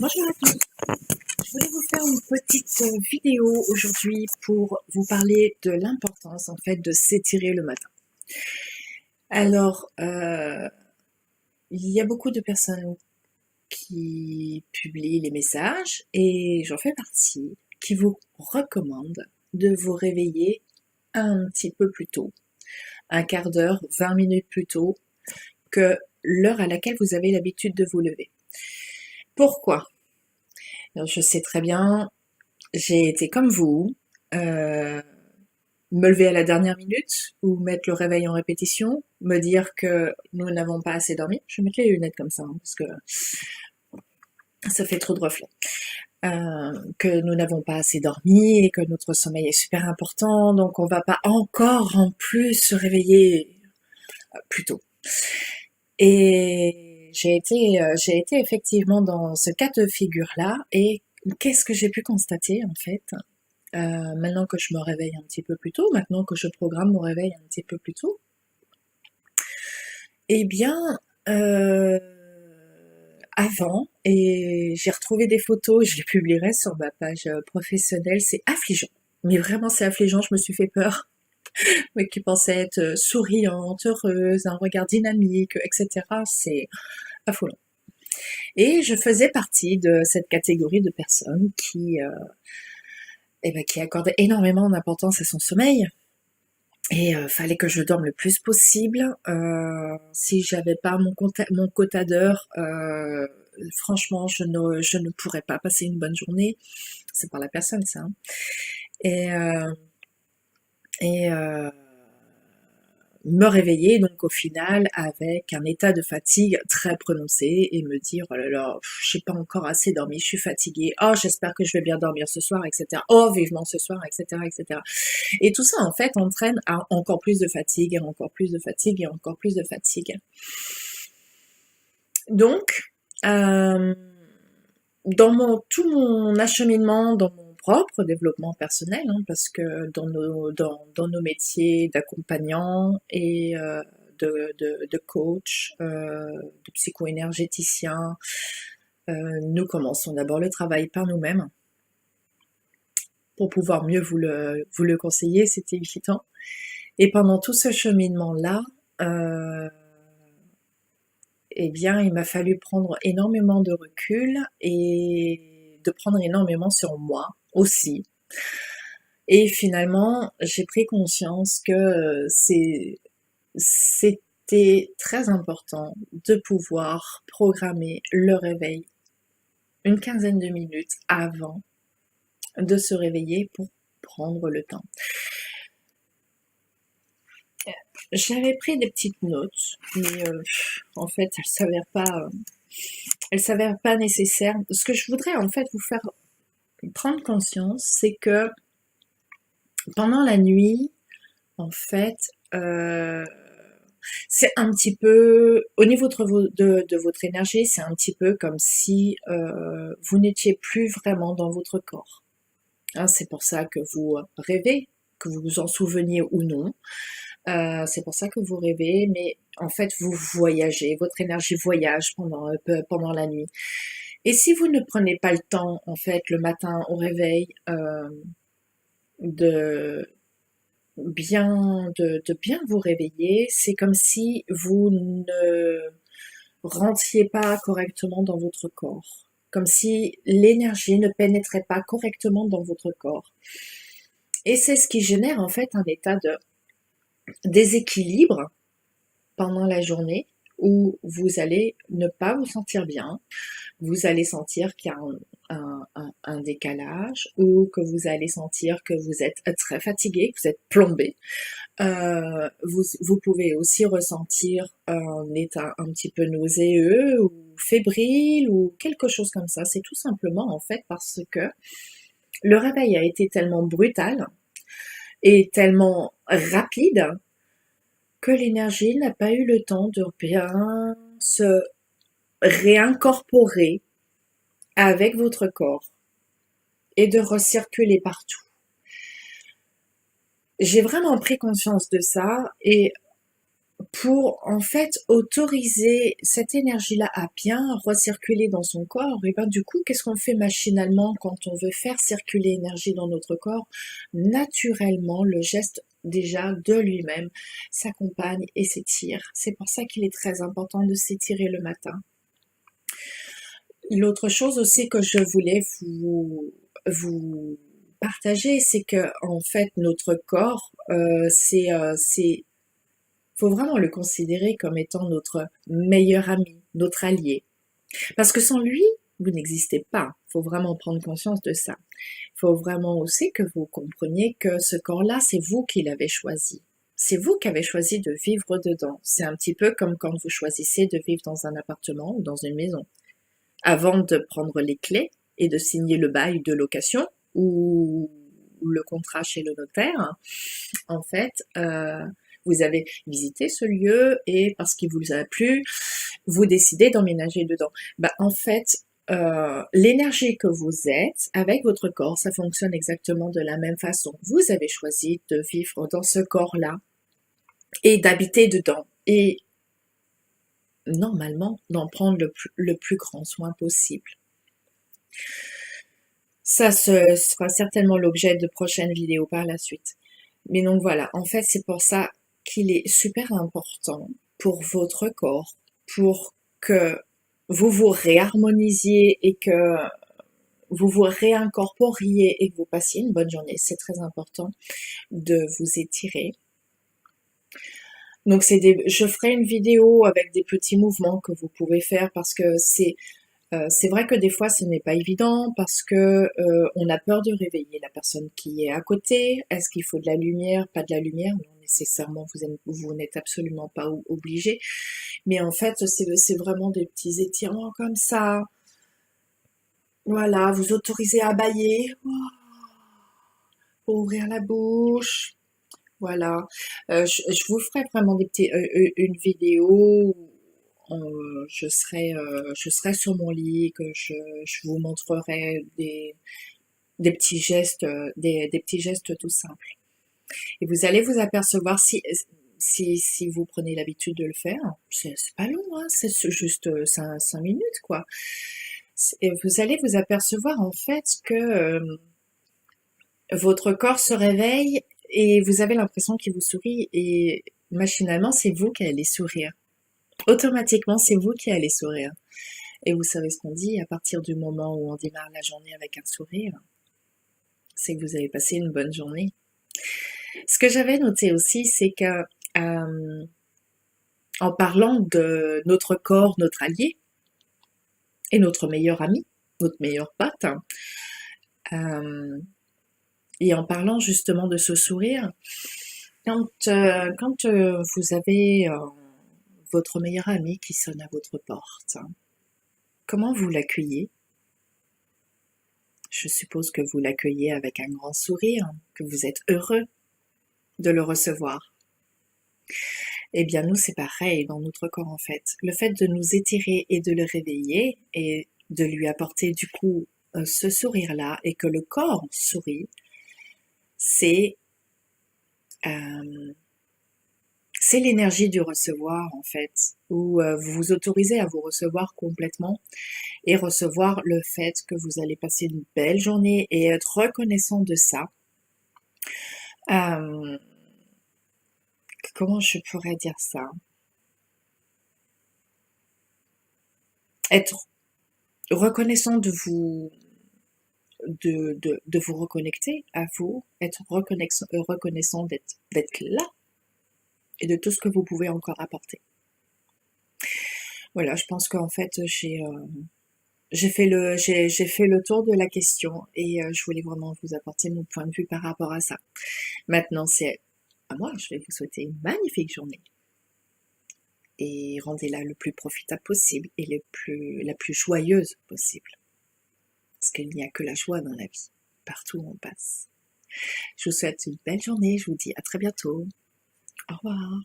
Bonjour à tous, je voulais vous faire une petite vidéo aujourd'hui pour vous parler de l'importance en fait de s'étirer le matin. Alors, il y a beaucoup de personnes qui publient les messages et j'en fais partie, qui vous recommandent de vous réveiller un petit peu plus tôt, un quart d'heure, 20 minutes plus tôt que l'heure à laquelle vous avez l'habitude de vous lever. Pourquoi? Alors, je sais très bien, j'ai été comme vous, me lever à la dernière minute ou mettre le réveil en répétition, me dire que nous n'avons pas assez dormi. Je vais mettre les lunettes comme ça, hein, parce que ça fait trop de reflets. Que nous n'avons pas assez dormi et que notre sommeil est super important, donc on va pas encore en plus se réveiller plus tôt. Et j'ai été effectivement dans ce cas de figure-là, et qu'est-ce que j'ai pu constater en fait? Maintenant que je me réveille un petit peu plus tôt, maintenant que je programme mon réveil un petit peu plus tôt, eh bien, avant, et j'ai retrouvé des photos, je les publierai sur ma page professionnelle, c'est affligeant. Mais vraiment, c'est affligeant, je me suis fait peur. Mais qui pensait être souriante, heureuse, un regard dynamique, etc. C'est affolant. Et je faisais partie de cette catégorie de personnes qui accordaient énormément d'importance à son sommeil. Et fallait que je dorme le plus possible. Si j'avais pas mon quota d'heures, franchement, je ne pourrais pas passer une bonne journée. C'est par la personne, ça. Hein. Et, euh, et me réveiller donc au final avec un état de fatigue très prononcé et me dire oh là là, j'ai pas encore assez dormi, je suis fatiguée, oh j'espère que je vais bien dormir ce soir, etc. Oh vivement ce soir, etc., etc. Et tout ça en fait entraîne à encore plus de fatigue et encore plus de fatigue et encore plus de fatigue. Donc tout mon acheminement, dans mon propre développement personnel, hein, parce que dans nos métiers d'accompagnant et de coach, de psycho-énergéticien, nous commençons d'abord le travail par nous-mêmes pour pouvoir mieux vous le conseiller, c'est évident. Et pendant tout ce cheminement-là, eh bien, il m'a fallu prendre énormément de recul et de prendre énormément sur moi aussi. Et finalement, j'ai pris conscience que c'était très important de pouvoir programmer le réveil une quinzaine de minutes avant de se réveiller pour prendre le temps. J'avais pris des petites notes, mais en fait, elles s'avèrent pas nécessaires. Ce que je voudrais en fait vous faire prendre conscience, c'est que pendant la nuit, en fait, euh, c'est un petit peu, au niveau de votre énergie, c'est un petit peu comme si vous n'étiez plus vraiment dans votre corps. Hein, c'est pour ça que vous rêvez, que vous vous en souveniez ou non. C'est pour ça que vous rêvez, mais en fait, vous voyagez, votre énergie voyage pendant la nuit. Et si vous ne prenez pas le temps, en fait, le matin au réveil, de de bien vous réveiller, c'est comme si vous ne rentriez pas correctement dans votre corps, comme si l'énergie ne pénétrait pas correctement dans votre corps. Et c'est ce qui génère en fait un état de déséquilibre pendant la journée où vous allez ne pas vous sentir bien, vous allez sentir qu'il y a un décalage ou que vous allez sentir que vous êtes très fatigué, que vous êtes plombé. Vous pouvez aussi ressentir un état un petit peu nauséeux ou fébrile ou quelque chose comme ça. C'est tout simplement en fait parce que le réveil a été tellement brutal et tellement rapide que l'énergie n'a pas eu le temps de bien se réincorporer avec votre corps et de recirculer partout. J'ai vraiment pris conscience de ça et pour en fait autoriser cette énergie-là à bien recirculer dans son corps. Et ben du coup, qu'est-ce qu'on fait machinalement quand on veut faire circuler l'énergie dans notre corps? Naturellement, le geste déjà de lui-même s'accompagne et s'étire. C'est pour ça qu'il est très important de s'étirer le matin. L'autre chose aussi que je voulais vous partager, c'est que en fait notre corps, faut vraiment le considérer comme étant notre meilleur ami, notre allié. Parce que sans lui, vous n'existez pas. Il faut vraiment prendre conscience de ça. Il faut vraiment aussi que vous compreniez que ce corps-là, c'est vous qui l'avez choisi. C'est vous qui avez choisi de vivre dedans. C'est un petit peu comme quand vous choisissez de vivre dans un appartement ou dans une maison. Avant de prendre les clés et de signer le bail de location ou le contrat chez le notaire, en fait, vous avez visité ce lieu et parce qu'il vous a plu, vous décidez d'emménager dedans. Bah, en fait, l'énergie que vous êtes avec votre corps, ça fonctionne exactement de la même façon. Vous avez choisi de vivre dans ce corps-là et d'habiter dedans et normalement d'en prendre le plus grand soin possible. Ça sera certainement l'objet de prochaines vidéos par la suite. Mais donc voilà, en fait c'est pour ça qu'il est super important pour votre corps, pour que vous vous réharmonisiez et que vous vous réincorporiez et que vous passiez une bonne journée. C'est très important de vous étirer. Donc je ferai une vidéo avec des petits mouvements que vous pouvez faire parce que c'est vrai que des fois ce n'est pas évident parce que on a peur de réveiller la personne qui est à côté. Est-ce qu'il faut de la lumière, pas de la lumière? Non, nécessairement, vous n'êtes absolument pas obligé. Mais en fait, c'est vraiment des petits étirements comme ça. Voilà, vous autorisez à bâiller, ouvrir la bouche. Voilà, je vous ferai vraiment une vidéo où je serai sur mon lit, que je vous montrerai des petits gestes, des petits gestes tout simples. Et vous allez vous apercevoir si vous prenez l'habitude de le faire, c'est pas long, hein, c'est juste 5 minutes, quoi. Et vous allez vous apercevoir en fait que votre corps se réveille et vous avez l'impression qu'il vous sourit et machinalement, c'est vous qui allez sourire. Automatiquement, c'est vous qui allez sourire. Et vous savez ce qu'on dit, à partir du moment où on démarre la journée avec un sourire, c'est que vous avez passé une bonne journée. Ce que j'avais noté aussi, c'est que en parlant de notre corps, notre allié, et notre meilleur ami, notre meilleur pote, et en parlant justement de ce sourire, quand vous avez votre meilleur ami qui sonne à votre porte, comment vous l'accueillez? Je suppose que vous l'accueillez avec un grand sourire, que vous êtes heureux de le recevoir. Eh bien, nous, c'est pareil dans notre corps, en fait. Le fait de nous étirer et de le réveiller et de lui apporter, du coup, ce sourire-là et que le corps sourit, c'est l'énergie du recevoir, en fait, où vous vous autorisez à vous recevoir complètement et recevoir le fait que vous allez passer une belle journée et être reconnaissant de ça. Comment je pourrais dire ça? Être reconnaissant de vous reconnecter à vous, être reconnaissant d'être là et de tout ce que vous pouvez encore apporter. Voilà, je pense qu'en fait j'ai fait le tour de la question et je voulais vraiment vous apporter mon point de vue par rapport à ça. Maintenant, c'est à moi, je vais vous souhaiter une magnifique journée et rendez-la le plus profitable possible et la plus joyeuse possible. Parce qu'il n'y a que la joie dans la vie, partout où on passe. Je vous souhaite une belle journée, je vous dis à très bientôt. Au revoir.